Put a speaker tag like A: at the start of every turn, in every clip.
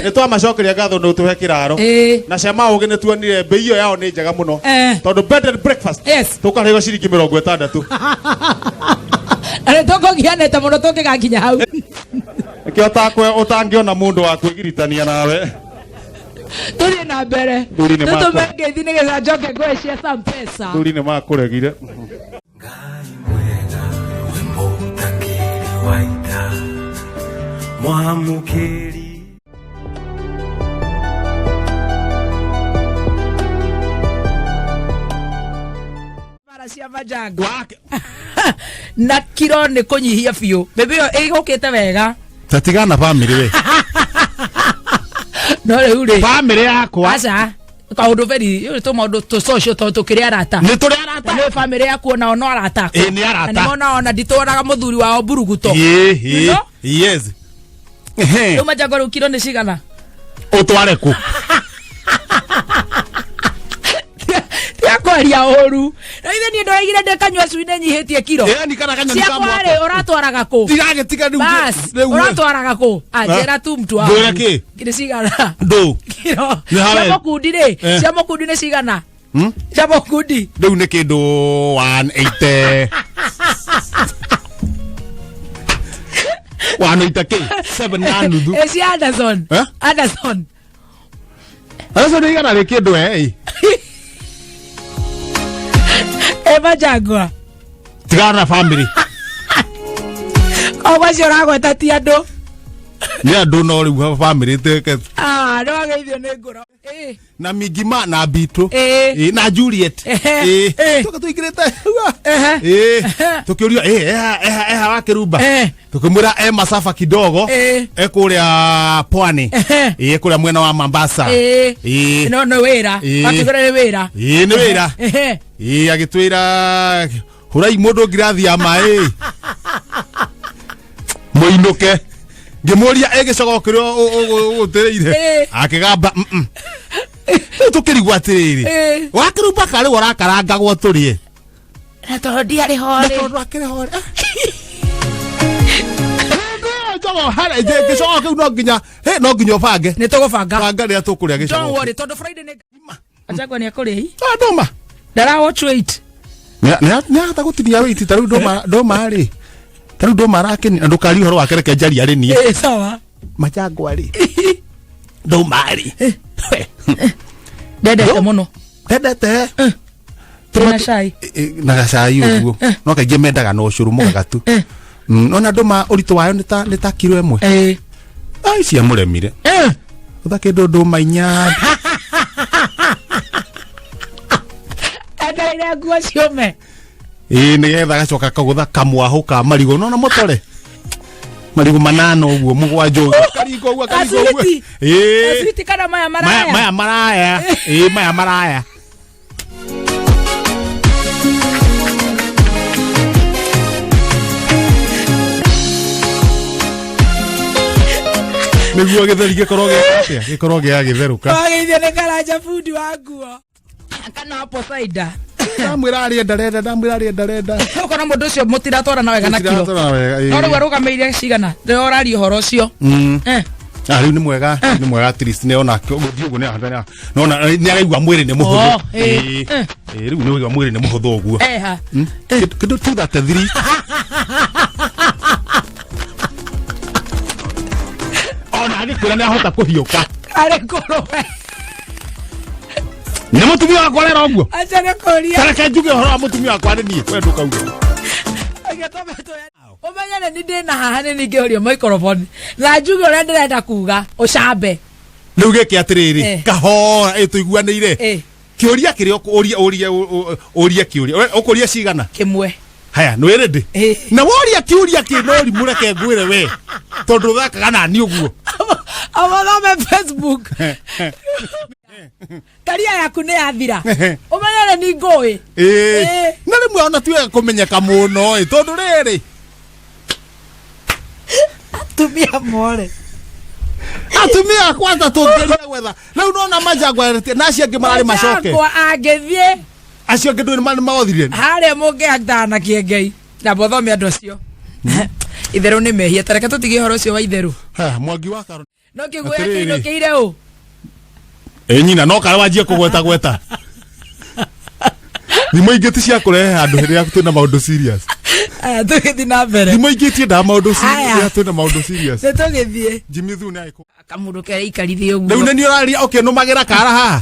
A: Nitwa macokeria ngatho no tuhe kiraro na cema ugi nituonire mbei iyo yao ni njega muno tondu bed and breakfast tukarego ciringi 60
B: ale toko gianeta muno tukigakinya hau
A: Kiota utangiona mundu wa kwigiritania nawe
B: turi na mbere tutumenge thini geza njoke ngweshia some pesa
A: turi ni makuregire
C: Ngai mwega wimbo tangiri waita mwamukiri
B: Maracia majangu na kiro ni kunyihia biu bebe yo igukite wega
A: tatigana family we
B: no le ure
A: family yakwa
B: acha kaundu veri yo to maundu to social to kiri arata
A: ni turi arata
B: ni family yaku na ono arata
A: ni arata
B: ni ona nditoraga muthuri wao buruguto
A: yes
B: yo majangu kiro ni cigana
A: utware ku
B: Yakoria oru na ithe ni ndoigire ndekanywa cuine nyihitie kiro
A: ni kana kanywa ni kamwa
B: ciakware uratwaraga ku
A: tiga
B: bas uratwaraga ku ajera tu mtu wao
A: ndora ki
B: kire cigana
A: ndo
B: kiro cia mukundi ni cigana cia mukundi
A: ndu ni kindu 180 180k 7 na nuthu
B: esi Anderson Anderson
A: ni kana ni kindu
B: Eva Jagua
A: tigana family
B: Ogwacio ragweta ti andu
A: ni andu no riu family teke
B: no ageithio ni ngoro
A: na Migima na Bitu na Juliet tuka tuikirete tukiurio eha Wakiruba tukimwira masafa kidogo kuria pwani kuria mwena wa Mombasa
B: no wira watigore ni wira
A: ni wira agitwira hurai mundu ngirathi ya mai muinuke ngimuria egicogo kirio utereire akigamba tukirigwa atiriri Wakiruba kari warakarangagwo turie
B: na to ndiari hore
A: tondu akiri hore jogo hare gicogo kiu no nginya ubange
B: ni tugubanga
A: banga ria tukuria gicogo
B: don't worry tondu Friday ni Ajagwa ni akuri
A: ndoma
B: dara watch wait
A: ni ata gutinia wait taru ndoma ri taru ndoma rakeni ndukari horo wakereke njari ari ni
B: sawa
A: Majagwa ri ndoma ri
B: dedete muno
A: dedete
B: tuna cai
A: na gacai uguo no kaingĩ mendaga na ucuru mugagatu ona nduma urito wayo ni ta kilo imwe ai cia muremire uthake nduma inya
B: akaire nguo ciume
A: nigetha gacoka kagutha kamwahu ka marigo no na motore marigo manano uguo mugwanjo karigo uguo
B: aswiti kana maya maraya
A: maya maraya niguo githeri gikorwo giagitheruka
B: ageithio ni karanja fundi wa nguo kana hapo saida
A: ndamwira arenda
B: ukona mundu ucio mutiratwara na wega na kiro no riu arugameire cigana ndorari uhoro ucio
A: riu ni mwega at least ne ona guthii uguo nona ni araigua mwiri ni muhuthu riu ni araigua mwiri ni muhuthu uguo kindu 233 ona agikwira ni ahota kuhiuka
B: ari kurowe
A: ni mutumia wakwa rero uguo
B: acha kuria
A: tareke njuge horo wa mutumia wakwa ni nie we nduka uguo
B: umenya ni ndina haha ni ningihorio microphone na njuge uria ndirenda kuga ucambe
A: riu giki atiriri kahora tuiguaniire kiuria kirio uria kiuria ukuria cigana
B: kimwe
A: haya no ready na woria kiuria kinori mureke ngwire we tondu thakaga na ni uguo
B: awathome Facebook karia yaku ni yathira umenyere ni ngui
A: na rimwe ona tiwega kumenyeka muno tondu riri
B: atumia more
A: atumia kwanza tungeria gwetha riu nona Majagwa na cia ngi marari macoke
B: kwa agethie
A: acio ngi nduri mani magothire
B: hare mungeagta na kiengei na bothome andu acio itheru ni mehia tareka tutige horo ucio wa itheru
A: mwangi wa karo
B: No kiguo yake ino keire o.
A: Nyina no kara wajie kugweta. Thimo ingeti cia kurehe handu hiria twina maundu serious.
B: Tugithi na mbere.
A: Thimo ingeti nda maundu serious twina maundu serious.
B: Tugithie.
A: Jimmy Thu na iko.
B: Kamundu kere ikarithie uguo.
A: Riu ni uraria okay no magera kara ha.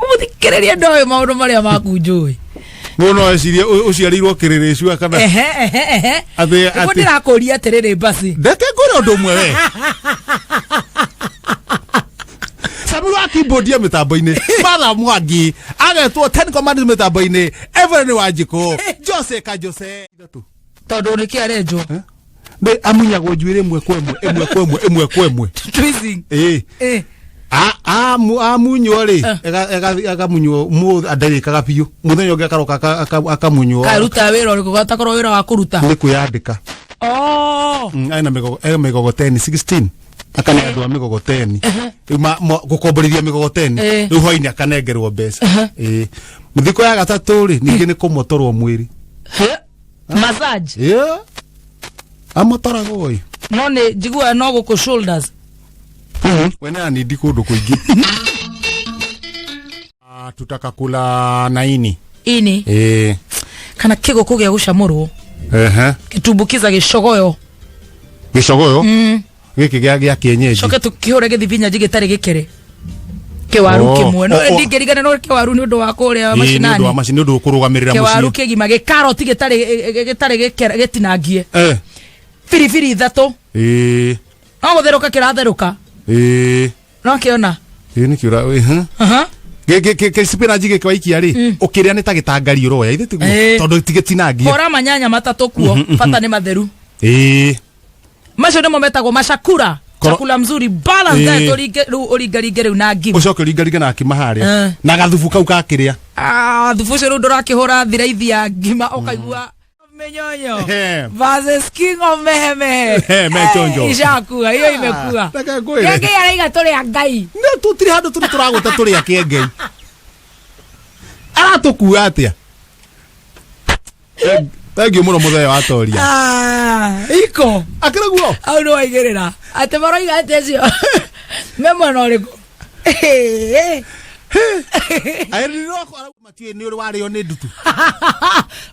B: Umuthikereria ndoe maundu maria maku njui.
A: Muno ecirie uciarirwo kiriri cio kana. Athe
B: ndirakuria atiriri basi.
A: Ndeke ngore undu umwe we. Samu wa keyboard ya mitambo-ini Mother Mwangi agetwo 10 commandments mitambo-ini Evelyn Wanjiko Jose ka Jose
B: tondu ni kiarenjo
A: nde amunyagwo njuire imwe kwa imwe
B: twisting
A: amunywo ri agamunywo mu adari kagapiyo muthenya ungi akaroka akamunywo
B: karuta wira uri kugatakoro wira wa kuruta
A: ni kuyandika aina migogo 10 16 akane andu a migogo 10 gukomborithia migogo 10 riu hoini akanengerwo mbeca muthiko ya gatatu ri ningi ni kumotorwo mwiri
B: massage
A: amotoragwo
B: no ni jigua no guku shoulders
A: wena ni ndikundu kuingi tutaka kula na ini kana
B: kigo kugia gucamurwo kitumbukiza gicogoyo
A: giki gya kienyeji
B: coke tukihure githibinya gitari gikere kiwaru kimwe no ndingirigana no kiwaru ni undu wa kuria macinani
A: ni undu wa macini undu kurugamirira mucii
B: kiwaru kigima gikaroti gitari gitinangie firifiri ithatu no gutheruka kiratheruka no kiona
A: ni kiura ke spinach gikwa ikia ri ukiria ni ta gitangari uroya ithe tiguo tondu tigetinangie
B: kora manyanya matatu kuo fata ni matheru macio nimo metagwo mashakura chakula mzuri balance uringaringe riu na ngima
A: ucoke uringaringe na ngima haria na gathubu kau kakiria
B: thubu cio riu ndurakihura thiraithi ya ngima ukaigua menyonyo versus king of meheme
A: mechonjo
B: ishakua hiyo imekua kiengei araiga turia ngai
A: ne tutiri handu turaguta turia kiengei aratukua atia Thank muno muthenya wa toria.
B: Iko.
A: Akiraguo.
B: Au no waigirira. Ate maroiga atecio. Memo no riko.
A: Airiro ko matie ni uri wario ni ndutu.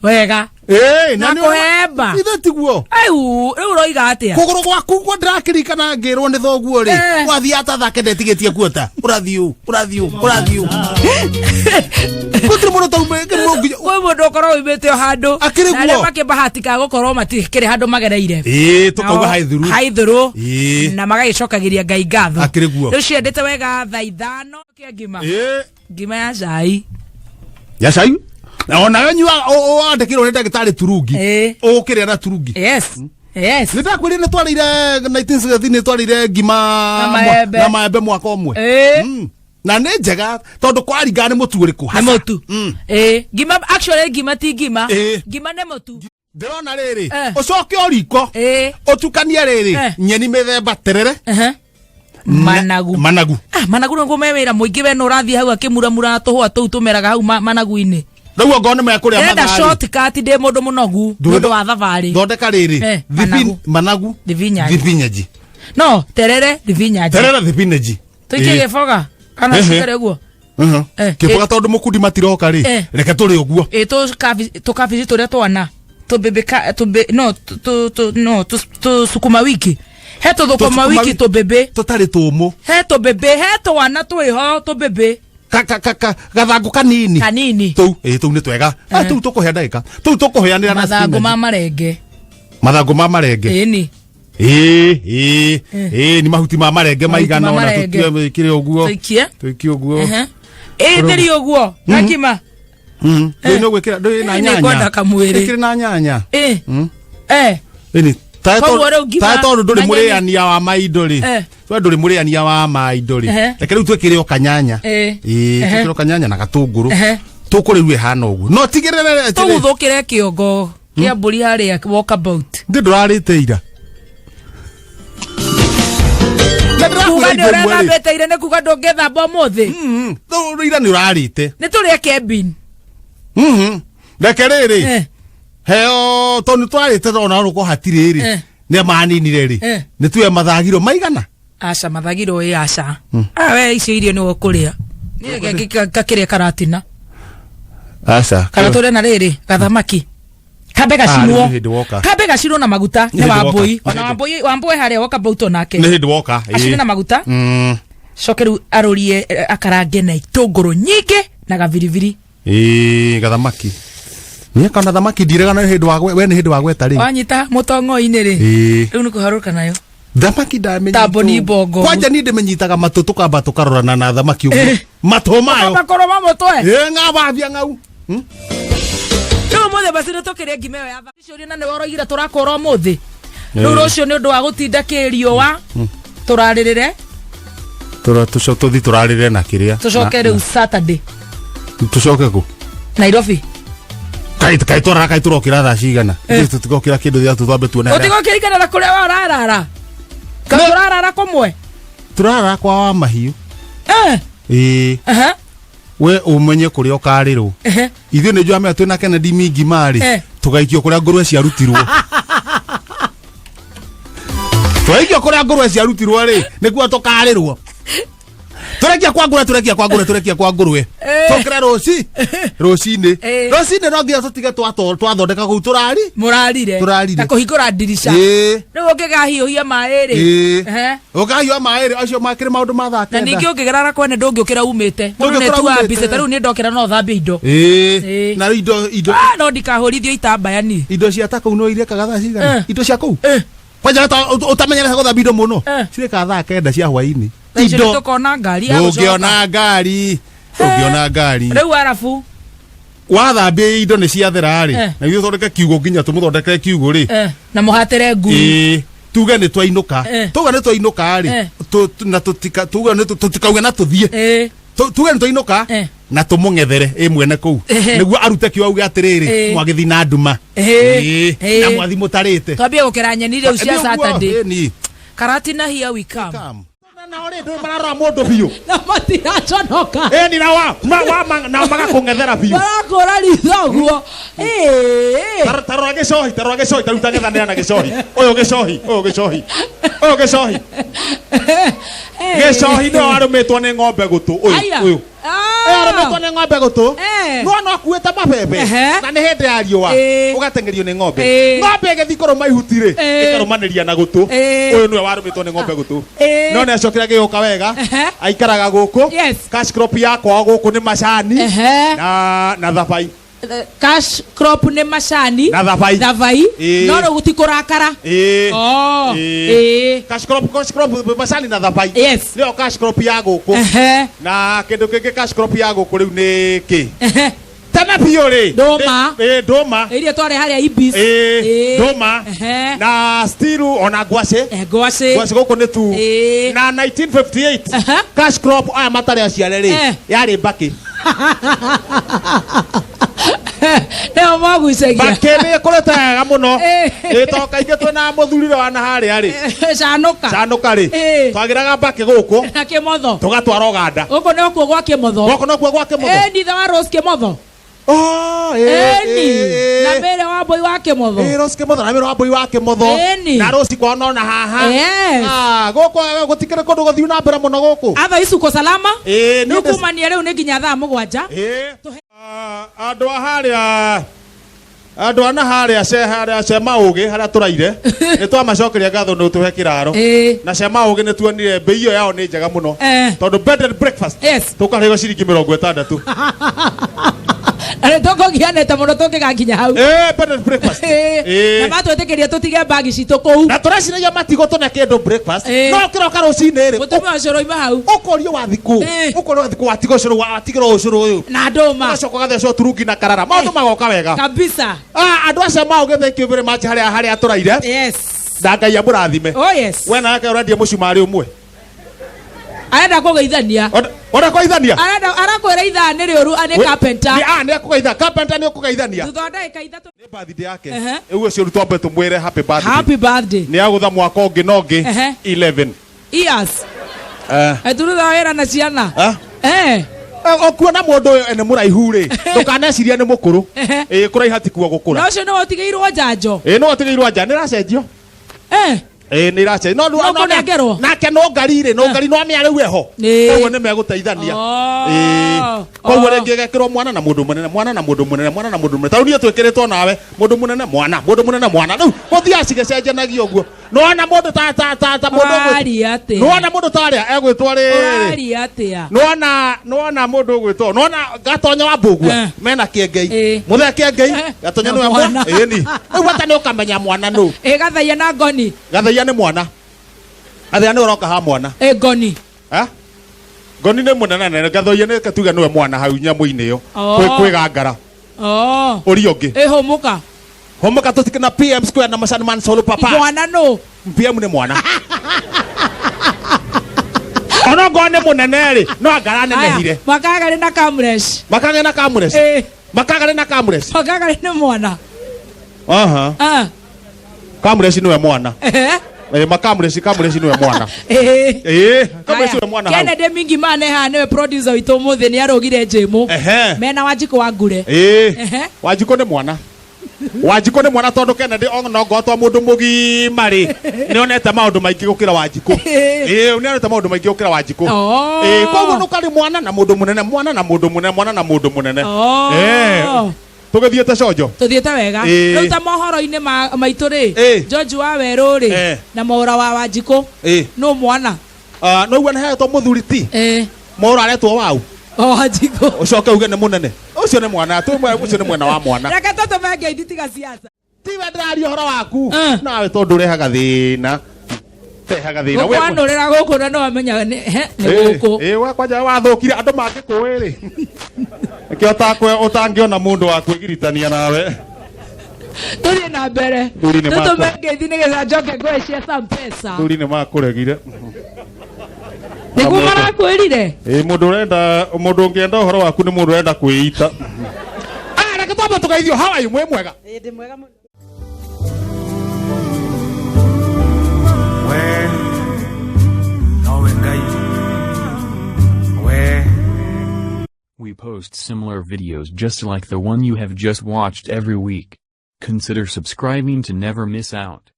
B: Wega.
A: Na
B: kuhemba.
A: Ithe tiguo.
B: Riu roiga atia.
A: Kuguru gwaku kwa ndirakirikana ngirwo ni thoguo ri. Wathi atathake ndetigetie kuota. Urathiu. Kutri muno taumeke mugiyo.
B: We mundu korwo imete handu.
A: Na
B: le makibahatika gukorwo matikire handu magereire.
A: Tukauga haithuru.
B: Haithuru. Na magagicokagiria ngai ngatho.
A: Akiriguo.
B: Riu ciendete wega thaa 5 kiengima. Ngima ya cai.
A: Ya cai? Na ona wenyu andikirwo ni ndagitari turungi. Ukiria na turungi.
B: Yes.
A: Nitakwiri ni twarire 1960 ni twarire ngima na maembe mwaka omwe. Na ne njega tondu kwaringa ni mutu uriku
B: hasa mutu ngima actually ngima ti ngima ngima ne mutu
A: ndirona riri ucoke oriko utukanie riri nyeni mithemba terere
B: managu
A: managu
B: ngo mewira muingi we no rathi hau akimuramura tuhwa tuu tumeraga hau managu-ini
A: riu ngone me kuria
B: mathaari enda shortcut ndi mundu munogu mundu wa thavari
A: thondeka riri managu thibinyaji
B: no terere
A: thibinyaji
B: tuikie giboga kana cikare guo
A: kiboga tondu mukundi matiroka ri reke turi uguo
B: to kabici turia twana to bebeka to sukuma wiki he to thukuma wiki to bebe
A: tutari tumu
B: he to bebe he to wana twiho to bebe
A: gathangu kanini tu ni twega tu tukuhe ndagika tu tukuheanira na
B: mathangu ma marenge
A: ni ni mahuti ma marenge maigana ona tutie kire uguo tuikie uguo
B: theri uguo ngima
A: no gwikira ndo na nyanya
B: kwenda kamwiri
A: kire na nyanya ni taito nduri muriania wa maidori twa nduri muriania wa maidori reke riu twekire o kanyanya twekire o kanyanya na gatunguru tukuriwe hana uguo no tigirere
B: tuguthukire kiongo kia mburi haria walk about
A: ndi ndurarite ira
B: kuga urenda beteire ne kuga ndongetha bomothi
A: ira ni urarite
B: ni turia kebin
A: reke riri heo tonu twarite ona ruko hatiriri ne maninire ri ne tuwe mathagiro maigana
B: aca mathagiro aca we icio irio ni gukuria ni gakiria karatina
A: aca
B: kana tore na riri gathamaki kabe gacinwo kabe gacinwo na maguta ne wambui ona wambui haria woka bauto nake
A: ne hindi woka
B: acine na maguta cokeru arorie akarange na itunguru nyingi na gaviriviri
A: gathamaki ni kana thamaki ndirega na hindi wa we ni hindi wa gweta ri
B: wanyita mutongo-ini ri riu ni kuharuka nayo
A: thamaki ndamenya
B: taboni bongo
A: kwanja ni ndimenyitaga matu tukamba tukarorana na thamaki uguo matu mayo
B: makoro mamotwe
A: ngabavia ngau
B: no mothe basi nitokire ngimeo ya icio na ni worogira turakora muthi riu rucio ni undu wa gutinda kiriwa turaririre
A: tuthi turarire na kiria
B: tucoke riu Saturday
A: tucoke ku
B: Nairobi
A: kai turokira thaa cigana tutigokira kindu thia tuthambe tuone
B: utigokira igana na kuria wa urarara kana urarara kumwe
A: turara kwa wa mahiu we umenye kuria ukarirwo ithuĩ nĩ njũa mea twĩna Kennedy mingi marĩ tũgaikio kũrĩa ngũrwe ciarutirwo tũgaikio kũrĩa ngũrwe ciarutirwo rĩ nĩguo tũkarĩrwo turekia kwa ngũrwe tũkĩra rũcinĩ no nginya tũtige twathondeka kũu tũrarire
B: na kũhingũra ndirisha rĩu ũngĩgahiũhia maĩ rĩ
A: ũkahiũha maĩ rĩ acio makĩrĩ maũndũ ma thaa kenda
B: na ningĩ ũngĩgerara kwene ndũngĩũkĩra umĩte mũndũ nĩ tuaga mbica ta rĩu nĩ ndokĩra no thambie indo
A: na indo
B: no ndikahũrithio itambaya ni
A: indo cia ta kũu no irĩkaga thaa cigana indo cia kũu kwanja ũtamenyerete gũthambia indo mũno cirĩkaga thaa kenda cia hwaĩ-inĩ
B: indo tukona ngari ya
A: ungiona ngari
B: riu arafu
A: wathambia indo ni ciathera ri na ithu thondeke kiugo nginya tumuthondekere kiugo ri
B: na muhatere ngu
A: tuge ni twainuka ri na tuge ni tutikauga na tuthie tuge ni twainuka na tumung'ethere mwene kuu niguo arute kio auge atiriri mwagithi na nduma na mwathi mutarite
B: twambie gukira nyeni riu cia Saturday karatina here we come
A: na ore ndo marara mundu biu
B: na matiraconoka
A: ni na magakung'ethera biu
B: marakora lithoguo
A: tarora gicohi taruta ngethanira na gicohi uyu gicohi no arumitwo ni ng'ombe gutu uyu arumitwo ni ng'ombe gutu no akuite mabebe na ni hindi ya riua ugatengerio ni ng'ombe igethi kuruma ihutire ikarumanĩria na gutu uyu niwe warumitwo ni ng'ombe gutu no ne acokira giuka wega aikaraga guku cash crop yakwa guku ni macani na thabai
B: cash crop ni macani
A: na thabai
B: no ro gutikurakara
A: cash crop macani na thabai nio cash crop ya guku na kindu kingi cash crop ya guku riu ni ki tana biore ndoma
B: iria tware haria ibis
A: ndoma na stiru ona ngwace guku ni tu na 1958 cash crop aya matari aciare ri yari mbaki
B: neo maguicagia
A: mbaki ni kuretaga muno toka inge twina muthurire wana haria ri canuka ri twagiraga mbaki guku
B: na kimotho
A: tugatwara Uganda
B: guku no kuo gwa kimotho ni tha wa Rose Kimotho na mbere wa mbui wa Kimotho
A: Rose Kimotho na mbere wa mbui wa Kimotho na Rose kwa no na haha guku gutikire kundu guthii na mbere muno guku
B: atha icuko salama nukumania riu ni nginya thaa 7
A: andu ana haria cema ugi haria turaire ni twamacokeria ngatho ni tuhe kiraro na cema ugi ni tuonire mbei iyo yao ni njega muno tondu bed and breakfast tukarego ciringi 60
B: ale toko gianeta muno tungigakinya hau
A: bed and breakfast
B: na matwetekeria tutige bagi citu kou
A: na turaciragia matigo tuna kindu breakfast no kiroka rucini ri
B: mutume ucuru ima hau
A: ukorio wa thiku watigo ucuru watigiro ucuru uyu
B: na nduma
A: ucoka gatheco turungi na karara maundu magoka wega
B: kabisa
A: andu acio mauge thank you very much haria turaire na Ngai amurathime we na yake urendia mucumari umwe
B: arenda kugeithania
A: ora kugeithania
B: arakwira ithani riuru ani carpenter
A: ni kugeitha carpenter ni kugeithania
B: thutha ndagika ithatu
A: ni birthday yake uguo cio twambe tumwire happy birthday
B: ni
A: agutha mwaka ungi no ngi 11
B: years turutha wira na ciana
A: okuona mundu uyu ene muraihu ri ndukaneciria ni mukuru kuraiha ti kuo gukura
B: no cio no utigeirwo njanjo
A: no utigeirwo njanjo ni racenjio nä irace no nake no ngari no ngari no amä arä u eho koguo nä megåteithania koguo rä ngä gekä rwo mwana na må ndå må nene mwana na må ndå må nene mwana na må ndå må nene tarä niä twä kä rä two nawe må ndå må nene mwana rä u gå thiaga cigäcenjanagia å guo nona må ndå nona må ndå tarä a egwä two rä nona må ndå å gwä two nona gatonya wa mbågua mena kiengei må thea kiengei gatonya nä we mwana ni rä u bata nä å kamenya mwana nå
B: gathaia na ngoni
A: gathaia nä mwana gathia nä å roka ha mwana
B: ngoni
A: ngoni nä må nene gathaia nä tuga nä we mwana hau nyamå-inä ä yo kwä gangara å ri å ngä hå må ka tå tikä na PM square na macani man solo papa
B: mwana no
A: PM nä mwana ona ngo nä må nene rä no angara nenehire
B: makagari na kamures
A: makagari na kamures
B: nä mwana
A: kamures nä we mwana makamureci nä we mwana kamureci nä we mwana
B: Kennedy mingi mane ha nä we producer witå må thä nä arå njämå mena wanjikå wa ngure
A: wanjikå nä mwana wanjikå nä mwana tondå Kennedy onogotwa må ndå må gima rä nä onete maå ndå maingä gå kä ra wanjikå nä onete maå ndå maingä gå kä ra wanjikå koguo nå karä mwana na må ndå må nene mwana na må ndå må nene mwana na må ndå må nene tå gä thiä te conjo
B: tå thiä te wega rä u ta mohoro-inä maitå rä George wa werå rä na maåra wa wanjikå no mwana
A: no igua nä hetwo må thuri ti maåra aretwo wau
B: wanjikå
A: å coke uge nä må nene å cio nä mwana å cio nä mwena wa mwana
B: reke tå tå menge ithitiga ciaca
A: tiwe ndä raria å horo waku nawe tondå rehaga thä na tehaga thä na
B: wanå rä ra gå kå na no amenya nä gå kå
A: wakwanja wathå kire andå mangä kå ä rä kä å tangä ona må ndå wa kwä giritania nawe
B: tå thiä na mbere tå tå menge ithi nä getha njoke ngå cia Mpesa
A: thuri nä makå regire
B: nä guo marakwä rire
A: må ndå å ngä enda å horo waku nä må ndå renda kwä ita reke twamba tå geithio hawaiu mwä mwega
B: ndä mwega må
D: We post similar videos just like the one you have just watched every week. Consider subscribing to never miss out.